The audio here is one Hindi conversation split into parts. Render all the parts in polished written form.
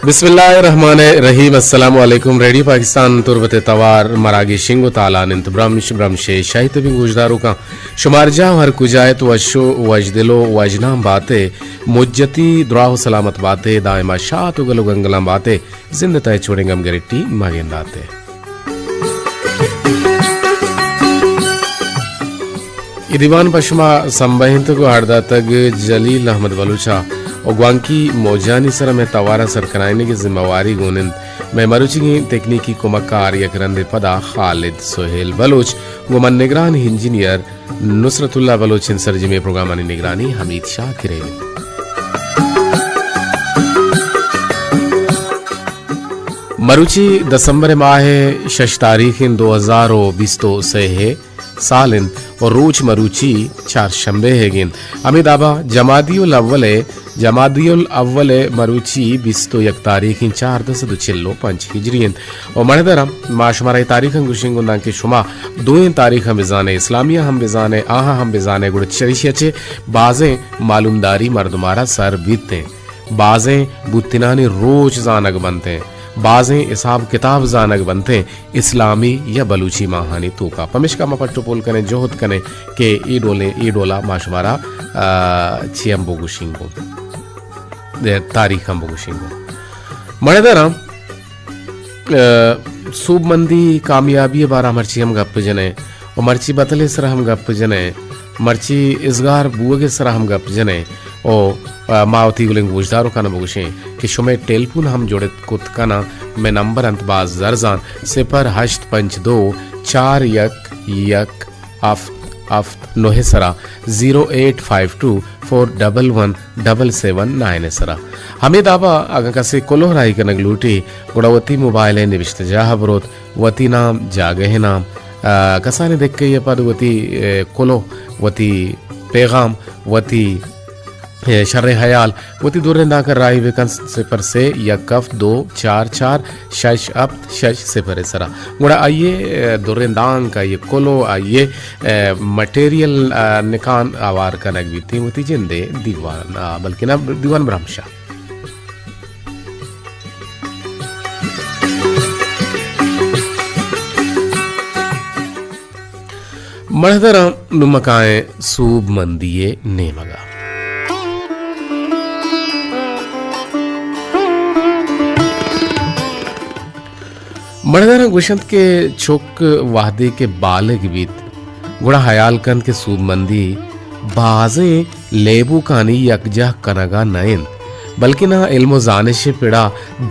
बिस्मिल्लाहिर्रहमानिर्रहीम अस्सलामु अलैकुम रेडियो पाकिस्तान तुर्बत तवार मरागी शिंगो ताला निंत ब्रह्मशे शाहित भी गुजदारों का शुमार जा हर कुजायत वशो वजदिलो वजनाम बाते मुज्जती दुआओ सलामत बाते दायमा शात उगलो गंगलाम बाते जिंदताए छोड़ेंगम गरिट्टी मागेंदाते इदिवान पश्मा संबहिंत को हरदा तक जलील अहमद बलूचा और ग्वांकी मोजानी सर में तवारा सरकराने की जिम्मेवारी गोनिंद मैं मरुची की तकनीकी कुमक्कार यकरंदे पदा खालिद सोहेल बलोच गुमन निगरान इंजीनियर नुसरतुल्ला बलोच सरजी में प्रोग्राम निगरानी हमीद शाह किरे मरुची दिसंबर माह 6 तारीख 2020 से है सालिन और रोज मरुची 4 शंबे है गिन अमिदाबा जमादियुल अव्वले मरुची 21 तारीख 4/10/5 हिजरियन और मणदरम माशमारा तारीख गुशिंगुंदा के शुमा 2 तारीख हम बिजाने इस्लामिया हम बिजाने आहा हम बिजाने गुड़ चरिशचे बाजें मालूमदारी मर्दमारा सर बीतते बाजें बुत्तिनानी रोज जानक बनते बाजें इसाब किताब जानक बनते इस्लामी या बलूची माहानी तूका पमिशका मपट्टो पोल कने जोहद कने के ई डोला माशमारा छियम बोगुशिंगो तारीख हम बोगुशिंगो मणदरा सूब मंदी कामयाबी बारा मर्ची हम गप जने और मर्ची बतले सर हम गप जने मर्ची इसगार बुगे सर हम गप जने ओ मावती गुलिंग गुजदारो का नबुशे कि शुमे टेलीफोन हम जोड़े कुतकाना में नंबर अंतबाज जरजान 082 4 अफ नोहे सरा 0852 411 सरा हमें दाबा अगर कसे कोलोहराई का नगलूटी गुड़ावती मोबाइल है निविष्ट जाहबरोत वती नाम जागे नाम कसाने देख के ये पद वती कोलो वती पैगाम वती शर्रे हयाल वती दूर ना कर रही वेकन 0 से 1244 सरा मुड़ा आइए दुरेंदांग का ये कोलो आइए मटेरियल निकान आवार का नगवी थी वती जिंदे दीवान बल्कि ना दीवान ब्रह्मशाह मणदरा नुमकाए सूब मंदिये नेमगा मणदरा गुशंत के छोक वादे के बालग बीत गुड़ा हयाल कंद के सूब मंदी बाजे लेबू कानी यकजा कनगा नयन बल्कि ना इल्मो जानिश पिड़ा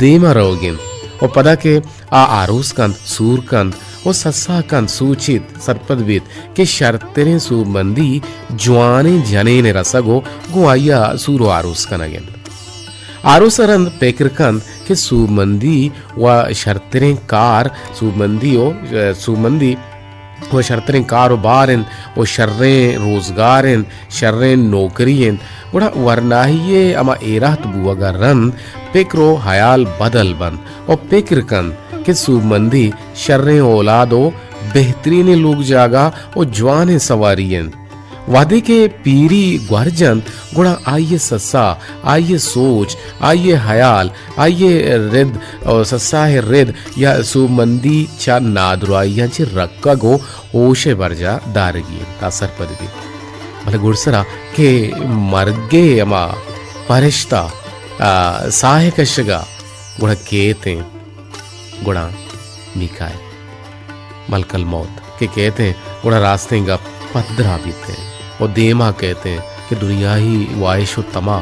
देमा रोगिन और पदा के आरूस कंद सूर कंद और सस्सा कंद सूचित सरपदबीत के शर्तरे सूब मंदी जवाने जने ने रसगो गुआया सूरो आरूस कनगेन आरोसरंद पेकरकंद के सुमंदी व शर्तरें कार सुमंदी व शर्तरें कारोबारन व शर्रें रोजगारन शर्रें नौकरियन उड़ा वरनाहिये अमा एरात बुआगा रंद पेकरो हयाल बदल बन और पेकरकंद के सुमंदी शर्रें औलादो बेहतरीन लोग जागा और जवान सवारियन वादे के पीरी ग्वारजन गुड़ा आइए सस्सा आइए सोच आइए हयाल आइए रिद और सस्सा है रिद या सुमंदी चा नादुराइया ची रक्का गो ओशे बरजा दारगी तासर पदगी भले गुड़सरा के मर्गे अमा परिश्ता साहे कशगा गुड़ा केते गुड़ा मिकाए मलकल मौत के कहते गुड़ा रास्ते का पदरा बीते और देमा कहते हैं कि दुनिया ही वाइशो तमा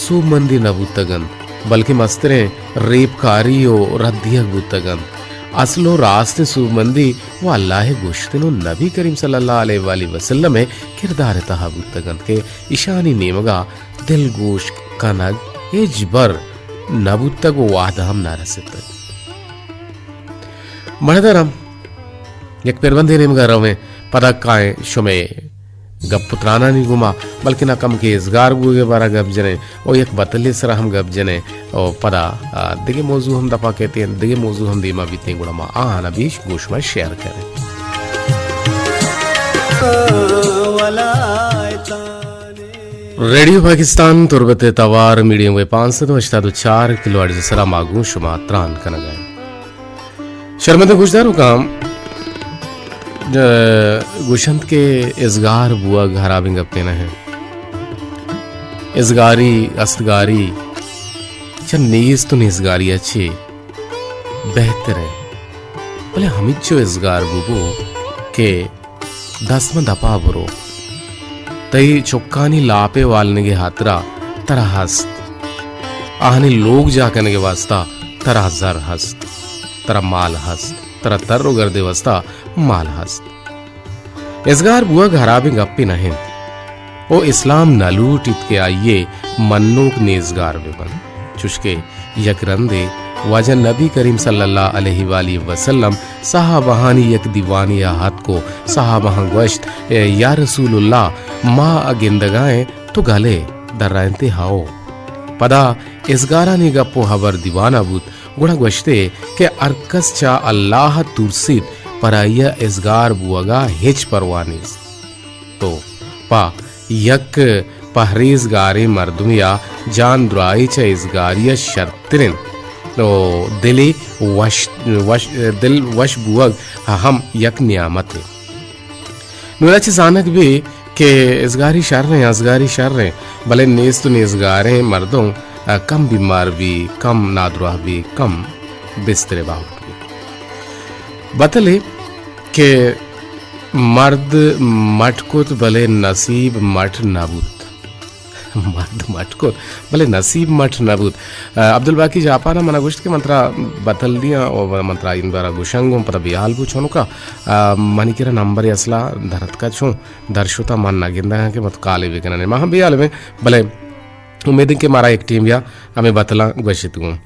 सुमंदी नबुतगन बल्कि मस्तरे रेपकारी और रद्दिया बुतगन असलो रास्ते सुमंदी वो अल्लाह गुश्तनो नबी करीम सल्लल्लाहु अलैहि वसल्लम में किरदार तहाबुतगन के ईशानी नेमगा दिल गोश कनग एजबर नबुतग वादहम नारसित मणदरम एक पेरबंदे नेमगा रवे पदक काए शुमे गप पुत्राना नहीं घुमा बल्कि ना कम के इसगार गुगे बारा गप जने और एक बतले सरा हम गप जने और पदा दिगे मौजू हम दफा कहते हैं दिगे मौजू हम दीमा बीते गुड़मा आना बीच गोश में शेयर करें रेडियो पाकिस्तान तुरबत तवार मीडियम वे 584 किलो अर्ज सरा मागू शुमा त्रान कनगाय शर्मद गुजदारो काम गुशंत के इजगार बुआ घरा बिंग अपने न है इजगारी अस्तगारी चल नीज तो निजगारी अच्छी बेहतर है भले हमिच्चो इजगार बुबो के 10 में दपा बुरो तई चुक्कानी लापे वालने हात्रा तरा हस्त आहने लोग जाकने के वास्ता तरा जर हस्त तरा माल हस्त तरा तर्रो गर्दे वास्ता माल हस्त इसगार बुआ घरा भी गप्पी नहीं ओ इस्लाम नलूट इतके आइये मन्नोक नेजगार बन चुशके यकरंदे वजन नबी करीम सल्लल्लाहु अलैहि वसल्लम साहबहानी यक दीवानी हाथ को साहबहां गोश्त या रसूलुल्लाह माँ अगिंदगाएं तो गले दर्रायते हाओ पदा इसगारा ने गप्पो हबर दीवाना बूत गुड़ा गोश्ते के अरकस चा अल्लाह तुरसिद पराइया इसगार बुआगा हिच परवानीस तो पा यक पहरेजगारे मर्दुमिया जान दुराई चा इसगारिया शर्तिन तो दिल वश बुअग हम यक नियामत है नुराची जानक भी के इसगारी शर रहे असगारी शर रहे भले नेज तो नेजगारे मर्दों कम बीमार भी कम नादुराह भी कम बिस्तरे बाहुट भी बतले के मर्द मटकुत भले नसीब मठ नाबूत मर्द मटकुत भले नसीब मठ नाबूत अब्दुल बाकी जापाना मना गुश्त के मंत्रा बतल दिया और मंत्रा इन बारा गुशंगों पर बिहाल पूछो का मनी किरा नंबर असला धरत का छो दर्शोता मन नागिंदा है कि मत काले भी करने महा बिहाल में भले उम्मीद के मारा एक टीम या हमें बतला गुशित हूँ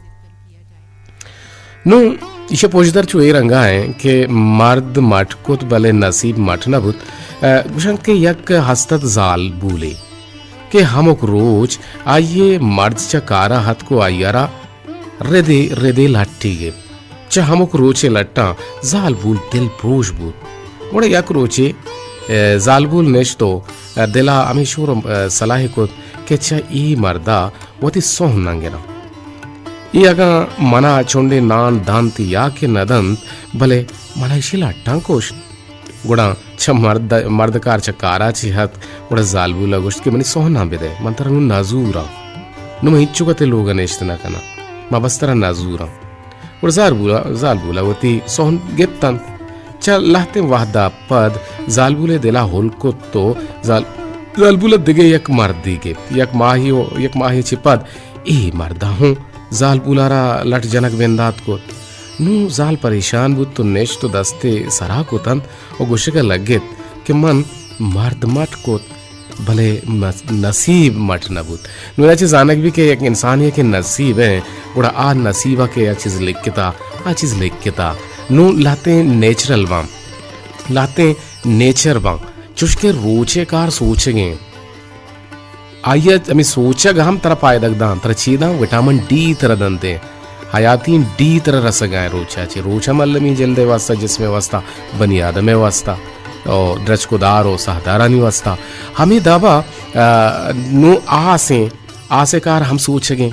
नु इसे पोजदर चुए रंगा है कि मर्द मटकुत भले नसीब मठ नबूत गुशंग के यक हस्तत जाल भूले कि हम रोज आइए मर्द चकारा हथ को आइयारा रेदे रेदे लट्टी गे च हम रोचे लट्टा जाल बूल दिल प्रोश बूल मोड़े यक रोचे जाल बूल नेश तो दिला अमी शोर सलाह को कि चा ई मर्दा वती सोह नंगेरा ई अगा मना चोंडे नान दांती या के नदंत भले मना इशिला टांकोश गुड़ा छ मर्दकार चकारा ची हत गुड़ा जालबूला गोश्त के मनी सोहना बेदे मंतर नु नाजूरा नु महिच्चुकते लोग नेश्तना कना मा बस्तरा नाजूरा गुड़ा जालबूला वती सोहन गेत्तन च लहते वाहदा पद जालबूले दिला होल को तो जालबूला दिगे यक मर्दी के यक माही ची पद ए मर्दा हूँ जालबूलारा लट जनक बेंदात को नू जाल परेशान बुत तो नेश तो दस्ते सरा को तन और गुस्से का लगे कि मन मर्द मट को भले नसीब मट न बुत नूरा चीज आनक भी के एक इंसान है कि नसीब है गुड़ा आ नसीबा के आ चीज लिख के ता नू लाते नेचुरल वाम लाते नेचर वाम चुशके रोचे कार सोचेंगे आइए हमें सोचा हम तरह पाए दगदाम तरह चीदा विटामिन डी तरह दंते हयातीन डी तरह रसगाए रोचा मल्लमी जल्दे वास्ता जिसमें वास्ता बनी आदमे वास्ता और ड्रच को दारो सहदारा नहीं वास्ता हमें दावा नो आसे कार हम सोचेंगे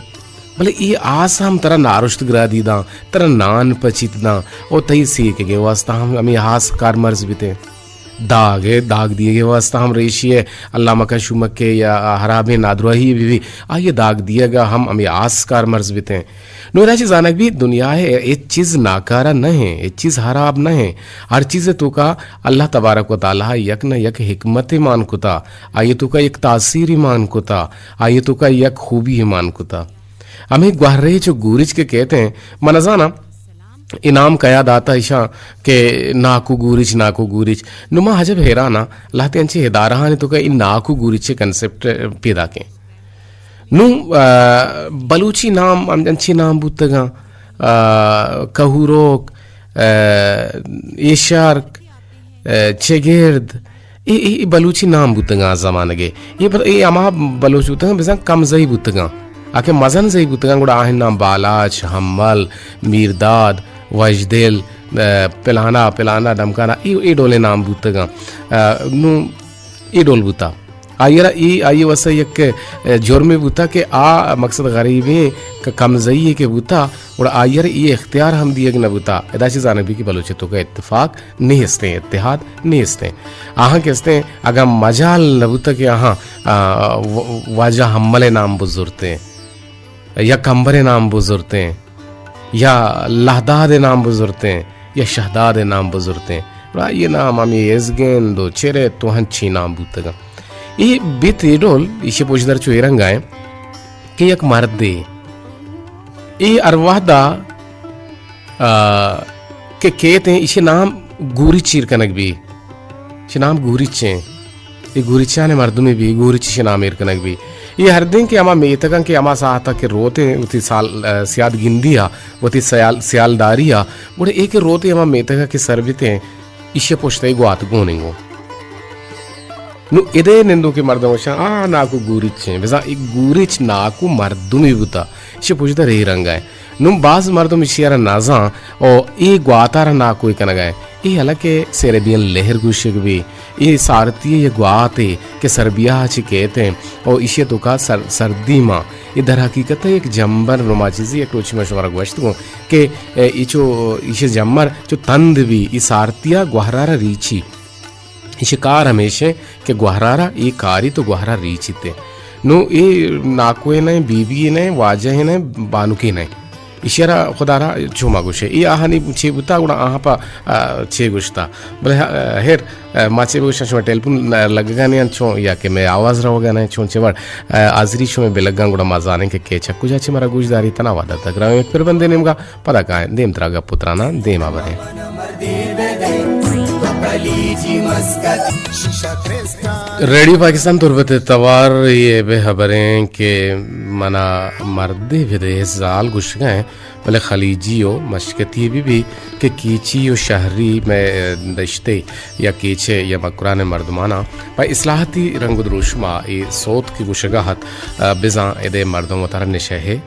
भले ये आस हम तरह नारुष्ट ग्रह दीदा तरह नान पचितना और तई सीख के वास्ता हम हमें हास कार मर्ज बीते दाग दिए गए वास्ता हम रेशिए अल्लाह मका शुमक के या हराबे नादुराही भी आइए दाग दिएगा हम हमें आसकार मर्ज बीते नोरा चीज आनक भी दुनिया है एक चीज नाकारा न है एक चीज हराब न है हर चीज तो का अल्लाह तबारक व तआला यक न यक हिकमत मान कुता आइए तो का एक तासीर मान कुता आइए तो का यक खूबी मान कुता हमें ग्वारे जो गुरिज के कहते हैं मनजाना इनाम कया दाता ईशा के नाकू गुरिच नुमा हजब हेराना लाते अंचे हेदारा ने तो का इन नाकू गुरिच कंसेप्ट पैदा के नु बलूची नाम अंची नाम बुतगा कहूरोक एशार्क चेगेर्द ये बलूची नाम बुतगा जमाने के ये अमा बलूच बुतगा बेसा कम जई बुतगा आके मजन जई बुतगा गुड़ा आहन नाम बालाच हम्मल मीरदाद वजदिल पिलाना डमकाना ई डोले नाम बुतगा नु ई डोल बुता आयरा ई आई वसा यक जुर्म बुता के आ मकसद गरीबी का कमजई के बुता और आयर ये इख्तियार हम दिए न बुता एदाशी जानबी की बलोचितों का इत्तेफाक नहीं हस्ते इत्तेहाद नहीं हस्ते आहाँ के हस्ते अगर मजाल न बुता के आहाँ वाजा हमले नाम बुजुर्गते या कंबरे नाम बुजुर्गते या लहदाद नाम बुजुर्गते या शहदाद नाम बुजुर्गते ये नाम हम ये एजगेन दो चेरे तो हंची नाम बुतगा ये बित इडोल इसे पोजदार चुएरंगा है कि एक मर्द दे ये अरवादा के कहते हैं इसे नाम गुरी चीर कनक भी इसे नाम गुरी चे ये गुरीचा ने मर्दों में भी गुरी ची नाम एर कनक भी ये हर दिन के अमा मेतकं के अमा साहता के रोते उती साल सियाद गिंदिया उती सियालदारिया बड़े एक रोते अमा मेतका के सरबिते इसे पोछते गुआत गोनेंगो नु इदे निंदो के मर्दों शा आ नाकु गुरिचे वैसा एक गुरिच नाकु मर्दुम बुता इसे पूछता रही रंगा है नु बाज मर्दुम इशियारा नाजा ओ ए ग्वातारा नाकु इकन गए ये हलके सेरेबियन लहर गुशिक भी ये सारतीय ये ग्वाते के सर्बिया ची कहते हैं और इसे तो का सर्दी माँ ये दर हकीकत है एक जम्बर नुमा चीज़ी एक रोची मशवरा गोश्त को के इसे जम्बर जो तंद भी ये सारतिया ग्वाहरारा रीची इसे कार हमेशा के ग्वाहरारा ये कारी तो ग्वाहरा रीचिते नो ये नाकुए नहीं बीबी नहीं वाजे है नहीं बानुकी नहीं इशारा खुदारा चुमा गुशे ये आहानी छे बुता गुणा आहा पा छे गुश्ता बोले हेर माचे गुशा शो टेलीफोन लगगा नहीं छो या के मैं आवाज रहोगा नहीं छो चेवड़ आजरी शो में बेलगा गुणा मजाने के चक्कू जाचे मरा गुजदारी तना वादा तक राव एक फिर बंदे नेमगा पता का देम तरागा पुत्राना देम आबरे रेडियो पाकिस्तान तुरबत तवार ये बेखबरें के मना मर्दे विदेश जाल गुश गए भले खलीजियो मशकती भी के कीची और शहरी में दश्ते या कीचे या मकुरान मर्दमाना पर इस्लाहती रंग द्रुशमा ये सोत की गुशगाहत बिजा इदे मर्दों तारा नशे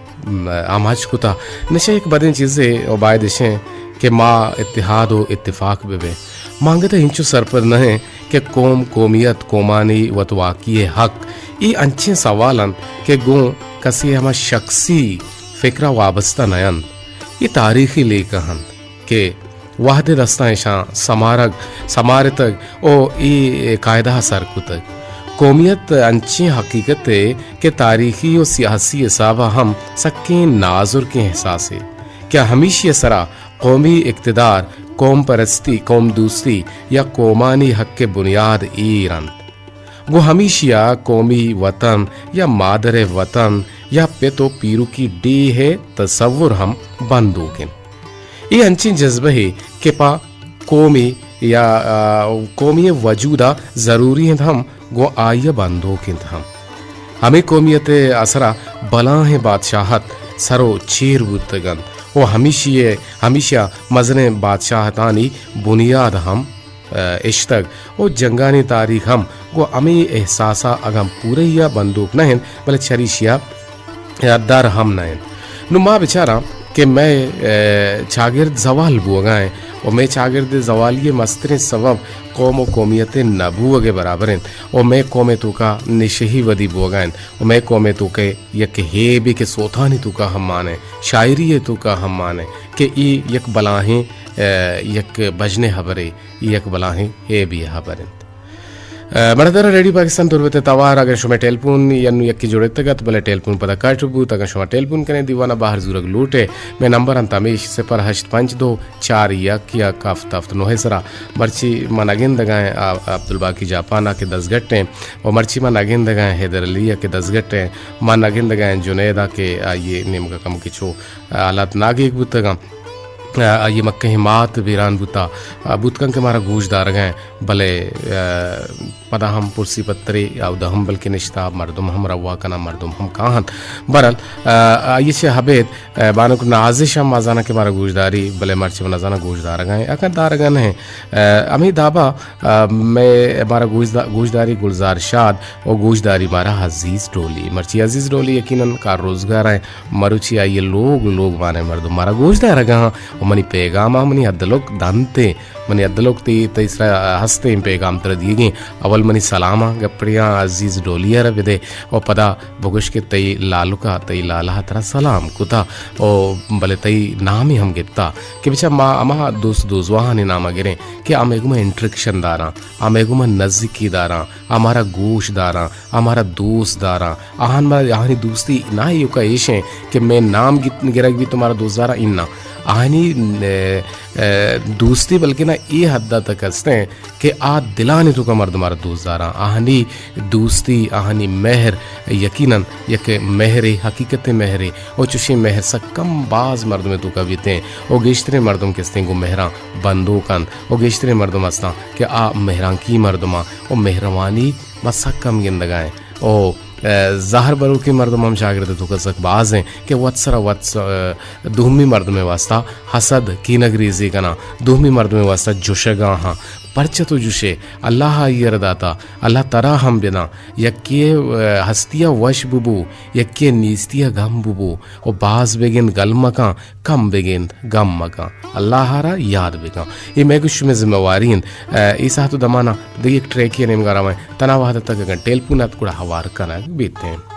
आमाज कुता नशे एक बदन चीज़ें और बायदेशें के माँ इत्तिहाद व इत्तिफाक बेबे मांगे तो इंचु सर पर न है कि कौम कौमियत कोमानी वतवाकी हक ये अच्छे सवालन के गो कसी हम शख्सी फिक्रा वाबस्ता नयन ये तारीखी लेकहन के वाहद दस्ताएशा समारक समारतक ओ ये कायदा सरकुतक कौमियत अच्छी हकीकत के तारीखी और सियासी हिसाब हम सक्के नाजुर के एहसास है क्या हमेशा सरा कौमी इक़्तिदार कौम परस्ती कौम दूसरी या कौमानी हक के बुनियाद ईरन वो हमेशा कौमी वतन या मादर वतन या पे तो पीरू की डी है तसव्वुर हम बंदूकिन ये अंची जज्बे है के पा कौमी या कौमी वजूदा ज़रूरी हैं हम वो आय बंदूकिन हम हमें कौमियत असरा बला है बादशाहत सरो चीर बुतगन वो हमेशा मजने बादशाहतानी बुनियाद हम इश्तक वो जंगानी तारीख हम वो अमी एहसासा अगम पूरे या बंदूक नहीं बल्कि चरीशिया याददार हम नहीं नुमा बेचारा कि मैं चागिर्द जवाल बुआगाएं और मैं चागिर्द जवाल ये मस्तरे सबब कौम व कौमियत नबू के बराबर हैं और मैं कौम तो का निशही वदी बुआगाएं और मैं कौम तो के यक हे भी के सोथानी तो का हम माने शायरी तो का हम माने कि ये यक बलाहें यक बजने हबरे यक बलाहें हे भी हबरें मर्दर रेडियो पाकिस्तान तुरबत तवार अगर शुमा टेलीफोन यन्नु यक्की जोड़े तगत भले टेलीफोन पता काट बूत अगर शुमा टेलीफोन करें दीवाना बाहर जुरग लूटे मैं नंबर अंतमेश 08524 या काफ तफ्त नोहे सरा मर्ची मन अगिन दगाएं अब्दुल बाकी जापाना के 10 घट्टे और मर्ची मन अगिन दगाएं हैदर अलिया के 10 घट्टे मन अगिन दगाएं जुनैदा के ये नेम का कम किचो आलात नागे एक बुतगा ये मक्के हिमात वीरान बुता बुतकन के मारा गूजदार गए भले पदा हम पुरसी पत्रे या दहम बल्कि निश्ता मर्दुम हम रवा कना मर्दुम हम काहन बरल ये से हबेद बानो को नाजिश हम मजाना के मारा गूजदारी भले मर्ची नजाना गूजदार गए अकर दारगन है अमी दाबा मैं मारा गूजदारी गुलजार शाद और गूजदारी मारा अजीज डोली मर्ची अजीज डोली यकीनन कार रोजगार है मरुची आई लोग माने मर्दुम मारा गूजदार गहा मनी पैगाम मनी हद्दलोक दानते मनी अद्दलोक तीसरा हस्ते पेगाम तर दिए अवल मनी सलामा गप्रिया अजीज डोलिया रविदे और पदा बगुश के तई लालुका तई लाला तरा सलाम कुता और बले तई नाम ही हम गिता कि बिचा मा अमा दोस्तवाहा ने नामा गिरे कि आमेगुमा इंट्रक्शन दारा आमेगुमा नजदीकी दारा हमारा गोश दारा हमारा दोस्त दारा आहन मा आहनी दोस्ती ना ही का ऐशे कि मैं नाम गिरक भी तुम्हारा दोस्त दारा इन्ना आहनी दोस्ती बल्कि ना ये हद तक हंसते हैं कि आ दिलाने तो का मर्द मारा दोस्त दारा आहनी दोस्ती आहनी मेहर यकीनन यक मेहरे हकीकत मेहरे और चुशी मेहर सा कम बाज मर्द में तो का बीते और गेश्तरे मर्दम किस्ते को मेहरा बंदो कन और गेश्तरे मर्दम हंसता कि आ मेहरां की मर्दमा और मेहरबानी बस कम गिंदगाएं और ज़ाहर बरू की मर्दम हम शागिर्द तो कसक बाज हैं कि वत्सरा वत्स दुहमी मर्द में वास्ता हसद की नगरीजी कना दुहमी मर्द में वास्ता जुशगा हाँ परच तो जुशे अल्लाह ये दाता अल्लाह तरा हम बिना यक्के हस्तिया वश बुबू यक्के नीस्तिया गम बुबू और बाज बेगिन गल मका कम बेगिन गम मका अल्लाह हारा याद बेगा ये मैं कुछ में जिम्मेवारी ईसा तो दमाना देखिए एक ट्रैक ये नेम करा तना वाह तक टेल पुना कुड़ा हवार कना बीतते हैं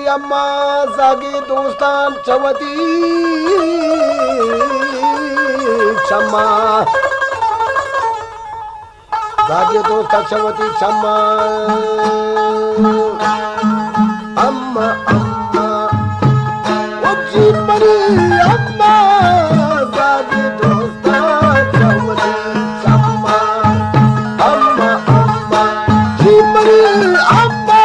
अम्मा जागे दोस्तान चवती चम्मा जागे दोस्तान चवती चम्मा अम्मा अम्मा ओ जिमरी अम्मा जागे दोस्तान चवती चम्मा अम्मा अम्मा जिमरी अम्मा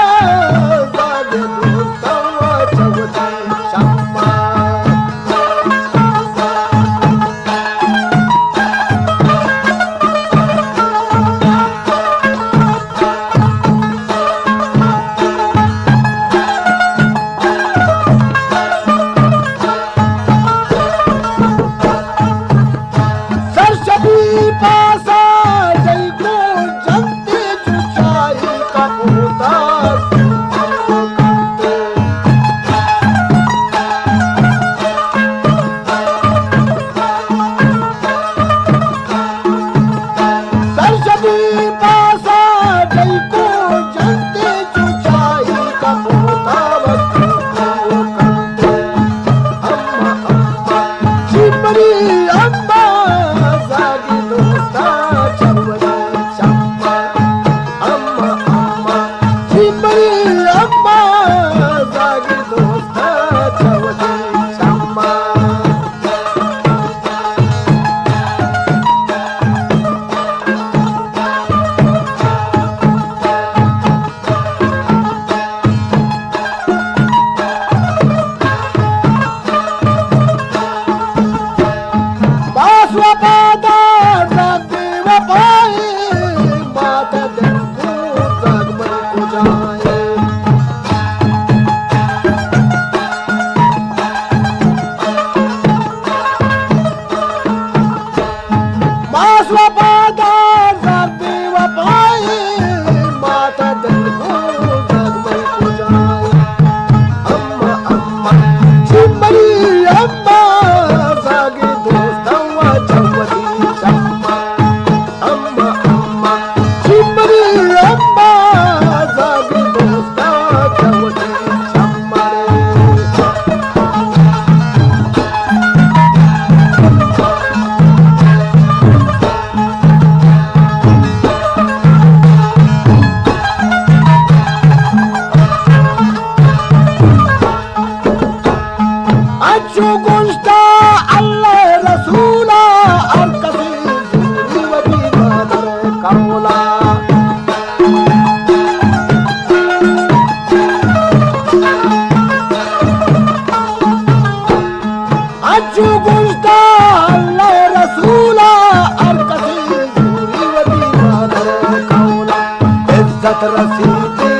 इज्जत रसीदी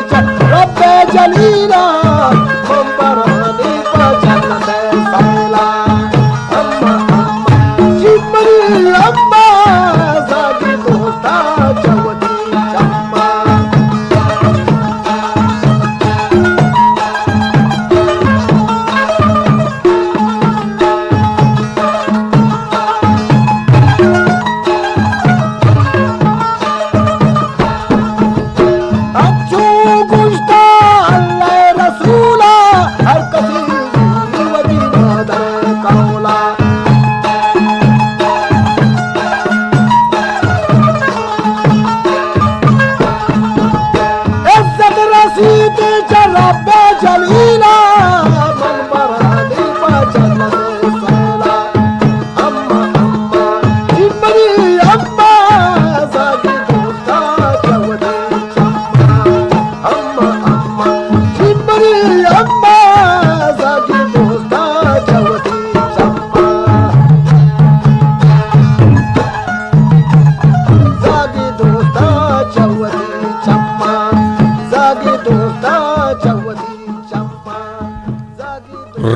रब्बे जलीला मंबरानी पचन से सैला अम्मा अम्मा चिपरी अम्मा जागी दोस्ता चवदी चम्मा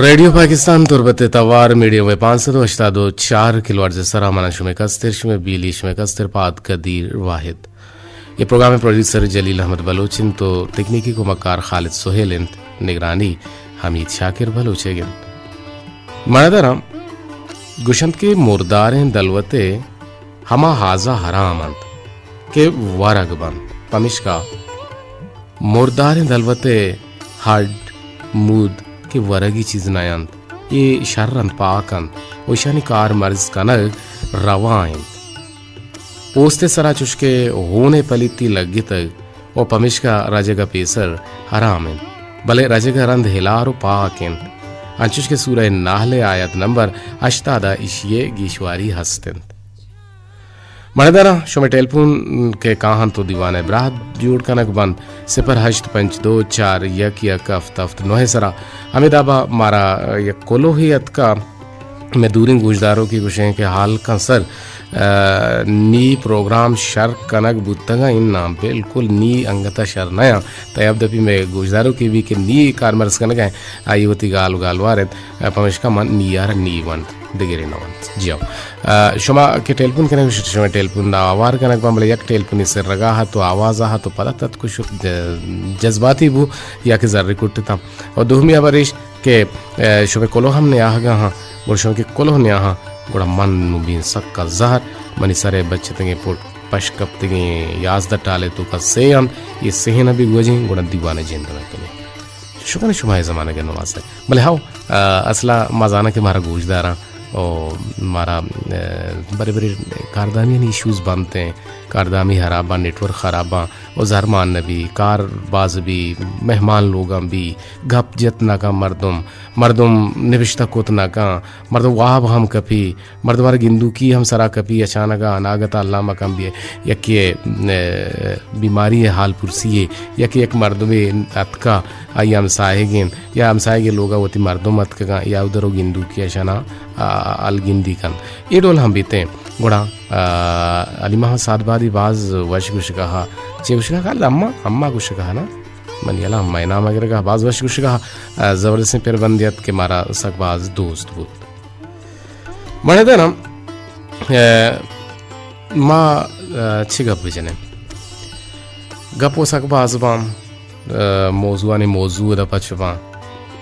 रेडियो पाकिस्तान तुरबत तवार मीडियम में 584 किलोवाट से सरामाना शुमे कस्तिर शुमे बीली शुमे कस्तिर पाद कदीर वाहिद। ये प्रोग्राम में प्रोड्यूसर जलील अहमद बलोचिन तो तकनीकी को मकार खालिद सोहेलिन निगरानी हमीद शाकिर बलोचेगिन मरदरम गुशंत के मुर्दारें दलवते हमा हाजा हरामंत के वरग बंद पमिशका मुर्दारें दलवते हड मूद के वरगी चीज नयंत ये शर्रंत पाकंत ओशानी कार मर्ज कनग रवाइन पोस्ते सरा चुशके होने पलिती लगी तक ओ पमिशका राजेगा पेसर हरामिन भले राजेगा रंध हिलारो पाकिन अंचुश के सूरह नाहले आयत नंबर 8 इशिये गीशवारी हस्तिन मणदरा शुमे टेलीफोन के काहन तो दीवाने ब्राह जोड़ कनक बंद 08524 यक हफ्त 9 सरा अमिताबा मारा यक कोलोहियत का मैं दूरिंग गुजदारों की गुशें के हाल का सर नी प्रोग्राम शर कनक बुतंगा इन नाम बिल्कुल नी अंगता शर नया तयब दपी में गुजदारों की भी के नी कारमर्स कनक है आई होती गाल गालवारत पमेशका मन नी यार नी वन दिगेरे नवन जियो शुमा के टेलीफोन कने शुमा टेलीफोन ना आवार कनक बमले यक टेलीफोन से रगा हा तो आवाज हा तो पता तत कुछ जज्बाती बु या के जर्रे कुटता और दुहमिया बरिश के शुमे कोलो हमने आगा हा और शुमा के कोलो ने आहा गोड़ा मन नुबीन सक्का जहर मनी सारे बच्चे तंगे पोट पश कप तंगे याज द टाले तो का सेयन ये सेहना भी गुजी गोड़ा दीवाने जिंद में तने शुक्र शुमाए जमाने के नवाज है भले हाउ असला मजाना के मारा गुजदारा और मारा बड़े बड़े कारदानी इश्यूज बनते हैं कारदामी हराबा नेटवर्क खराबा और जरमान नबी कार बाज भी मेहमान लोगा भी गप जतना का मर्दम निविश्ता कोतना का मर्दम वाह हम कपी मर्दवार गिंदू की हम सरा कपी अचानक अनागत अल्लाह कम भी यक बीमारी है हाल पुरसी यक एक मर्दमे अतका आई हम साहेगिन या हम साहेगे लोगा वती मर्दम अतका या उधर गिंदू की अचाना अलगिंदी कन ये डोल हम बीते गुड़ा अलीमा सादबादी बाज वश कुछ कहा चे कुछ कहा अम्मा अम्मा कुछ कहा ना मन यला अम्मा नाम वगैरह कहा बाज वश कुछ कहा जबरदस्ती पेर बंदियत के मारा सकबाज दोस्त बुत मने दे ना माँ अच्छी गप बिजने गपो सकबाज बाम मौजुआने मौजू दा पचवा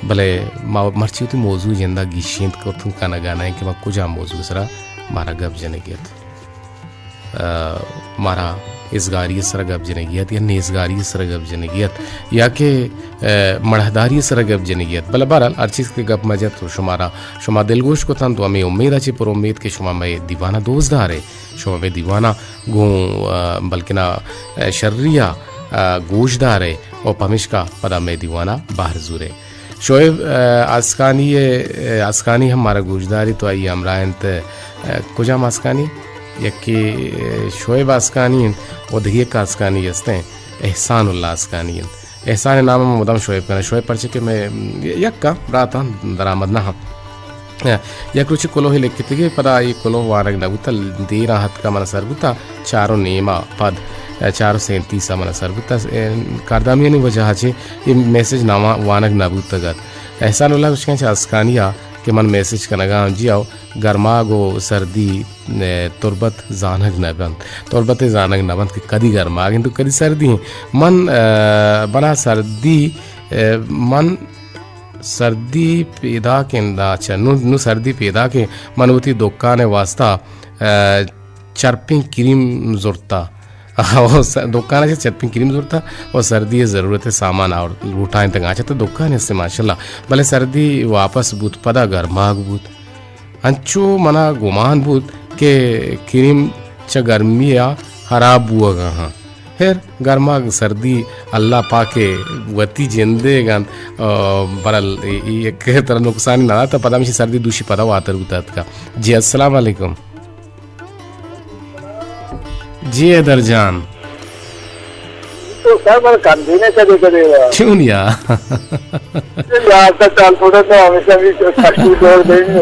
भले मर्ची होती मौजू जिंदा गिशिंत को तुम काना गाना है कि मैं कुछ आम मौजू सरा मारा गप जने गियत मारा इस गारी सरा गप जने गियत या नेस गारी सरा गप जने गियत या के मढ़दारी सरा गप जने गियत भले बहरहाल हर चीज़ के गप मजा तो शुमा दिलगोश को तन तो हमें उम्मीद अच्छी पर उम्मीद के शुमा में दीवाना दोस्तदार है शुमा में दीवाना गो बल्कि ना शर्रिया गोशदार है और पमिश का पदा में दीवाना बाहर जुरे शोएब आसकानी हमारा गुजदारी तो आई हमरायंत कुजाम आसकानी यक्की शोएब आसकानी और दहिए का आसकानी हस्ते एहसानुल्लाह आसकानी एहसान नाम में मुदम शोएब करना शोएब पर्चे के मैं यक्का राता दरामद ना यक रुचि कोलो ही लिखते कि पदा ये कोलो वारग नगुता दे राहत का मन सरगुता चारों नेमा पद 437 mana sarbuta kardamiyani wajah che ye message nama wanak nabutagat ehsanullah kushkan askaniya ke man message kanaga jiao garmago sardi तुरबत जानक नबन तुरबत जानक नबन के कदी गर्मा किंतु कदी सर्दी मन बना सर्दी मन सर्दी पैदा के नु सर्दी पैदा के मनवती दुकान वास्ता चरपिंग क्रीम जुरता दुकान से चरपिंग क्रीम जुरता और सर्दी ज़रूरत है सामान और उठाएं तक आचा तो दुकान से माशाल्लाह भले सर्दी वापस बूत पदा गर्मा बूत अंचो मना गुमान बूत के क्रीम च गर्मिया खराब हुआ हाँ फिर गर्मा सर्दी अल्लाह पाके वती जिंदे गन बरल एक तरह नुकसान ना था पता मुझे सर्दी दूषी पता वातर उतात का जी अस्सलाम वालेकुम जी हैदर जान तो सर पर कंधीने कदे करेगा क्यों नहीं यार का चाल थोड़ा तो हमेशा भी शक्ति जोड़ देंगे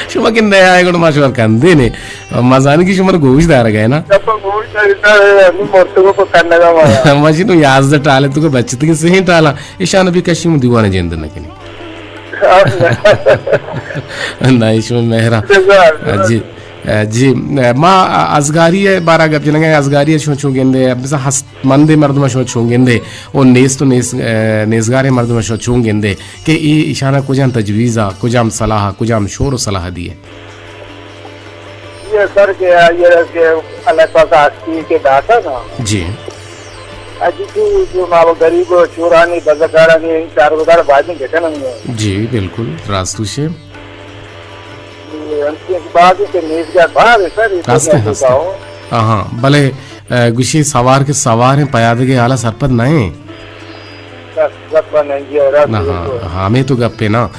शुमा के नया है गुण माशुर कंधीने मजानी की शुमर गोविश दार गए ना जब गोविश दार है अभी मोर्तों को करने का मारा मजी नु याद से टाले तू को बच्चे तक से ही टाला ईशान भी कशी में दीवाने जेंद न के नहीं शुमा मेहरा जी जी माँ अजगारी है बारह गप जनगे अजगारी है शो चुंगेंदे अब जैसा हस मंदे मर्दमा शो चुंगेंदे और नेस तो नेसगारे मर्दमा शो चुंगेंदे के ये इशारा कुजाम तजवीज़ा कुजाम सलाह कुजाम शोर सलाह दिए ये सर के अल्लाह पाक आस्ती के दाता ना जी अजी जो माँ गरीब चोरानी बजकारा ने इन चार बजार बाजी के करेंगे जी बिल्कुल रास्तु से हंसते हाँ भले गुशी सवार के सवार हैं पयाद के आला सरपत नहीं हमें तो गप्पे ना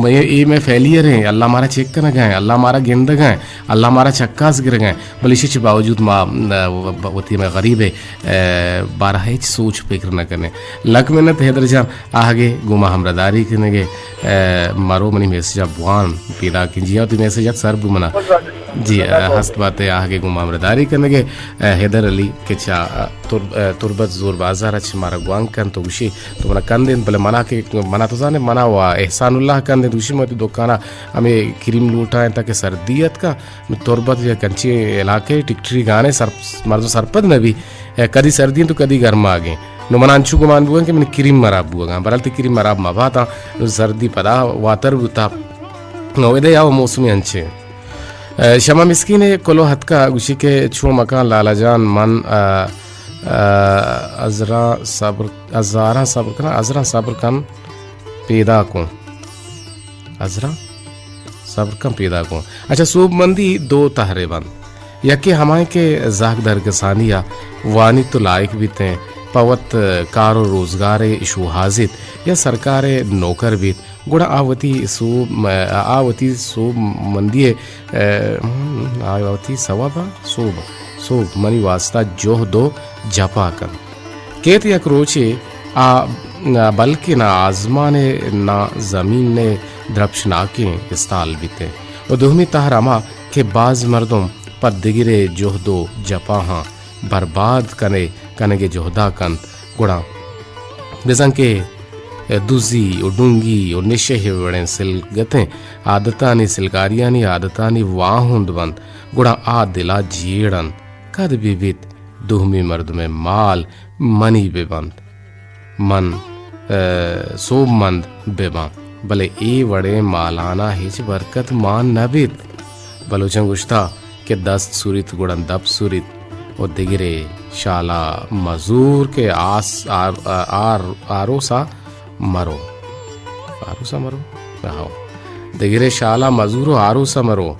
ये में फेलियर है अल्लाह हमारा चेक करना गए अल्लाह हमारा गेंद गए अल्लाह हमारा चक्कास गिर गए भले इसी बावजूद माँ होती मैं गरीब है बारह सोच फिक्र न करने लक मेहनत हैदर जान आगे गुमा हमरादारी करने के मारो मनी मैसेज बुआन पैदा कीजिए तो मैसेज सर बुमना जी हस्त बातें आगे गुमा हमरादारी करने के हैदर अली के चा तुरबत जोर बाजार अच्छे मारा गुआंग कन तो उसी तो मना कंदे भले मना के मना तो जाने मना हुआ एहसानुल्लाह कंदे दूसरी मत दुकाना हमें क्रीम लूटाएं ताकि सर्दियत का तुरबत या कंची इलाके टिकटरी गाने सर मर्दो सरपद में भी कदी सर्दी तो कदी गर्म आ गए नो मना अंशु को मान बुआ कि मैंने क्रीम मराब बुआ बरल तो क्रीम मराब मबा था सर्दी पदा वातर बुता नो इधे याव मौसमी अंचे शमा मिस्की ने कोलो हद का उसी के छो मकान लाला जान मन अज़रा सब्र कन पैदा को अज़रा सब्र कम पैदा को अच्छा सूब मंदी दो तहरे बंद यके हमारे के जाक दरगसानिया वानी तो लायक भी थे पवत कारो रोजगार इशू हाजिर या सरकार नौकर भी गुड़ा आवती सूब मंदिए आवती सवाबा सूब मनी वास्ता जोह दो जपा कर केत यक रोचे बल्कि ना आजमाने ना जमीन ने द्रपशनाके इस्ताल बीते और दुहमी तहरामा के बाज मर्दों पर दिगिरे जोह दो जपा हाँ बर्बाद कने के जोहदा कंत गुड़ा बेजन के दुजी और डूंगी और निशे वड़े सिल गते आदतानी सिलकारियानी आदतानी वाहुंद बंद गुड़ा आ दिला जीड़न कद विविध दुहमी मर्द में माल मनी बेबंद मन सोब मंद बेबा भले ए वड़े मालाना हिच बरकत मान नबित बलोचन गुश्ता के दस्त सुरित गुड़न दब सुरित और दिगरे शाला मजूर के आरोसा मरो दिगरे शाला मजूर आरोसा मरो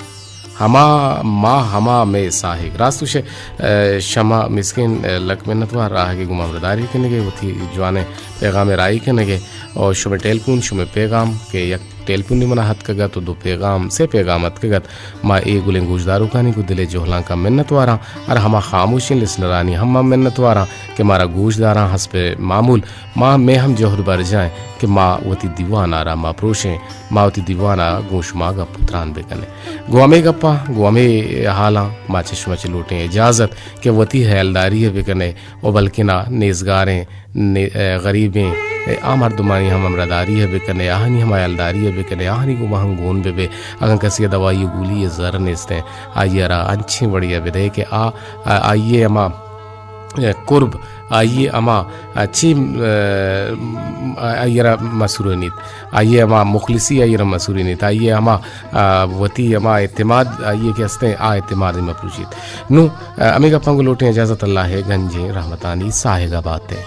हमा में साहिक रास्तु से शमा मिस्किन लक मिन्नतवा राह के गुमा बरदारी करने के वो थी जवाने पैगाम राई करने के और शुमे टेलपून शुमे पैगाम के यक टेलपुनी मना हत कगत तो 2 पैगाम से पैगाम हत कगत मा ए गुले गुजदारू कानी को दिले जोहला का मिन्नत वारा और हमा खामोशी लिसनरानी हम मिन्नत वारा कि मारा गुजदारा हंस पे मामूल माँ में हम जोहर बर जाए कि माँ वती दीवाना रा माँ प्रोशें माँ वती दीवाना गोश माँ गा पुत्रान बेकने गुआमे गप्पा गुआमे हाला माँ चश्मा चलोटे इजाज़त कि वती हैलदारी है बेकने और बल्कि ना नेज़गारें गरीबें आ मर्दमानी हम अमरदारी है बेकने आहनी हम आयलदारी है बेकने आहनी को वहाँ गोन बेबे अगर कसी दवाई गोली ये जर नेस्ते आइए रा अच्छी बढ़िया बेदे कि आइए अमा कुर्ब आइए अमा अच्छी आइयरा मसूरनीत आइए अमा मुखलिसी आइयरा मसूरनीत आइए अमा वती अमा एतमाद आइए के हस्ते आ एतमाद में प्रूचित नु अमेगा पंग लोटे इजाज़त अल्लाह है गंजे रहमतानी साहेगा बातें।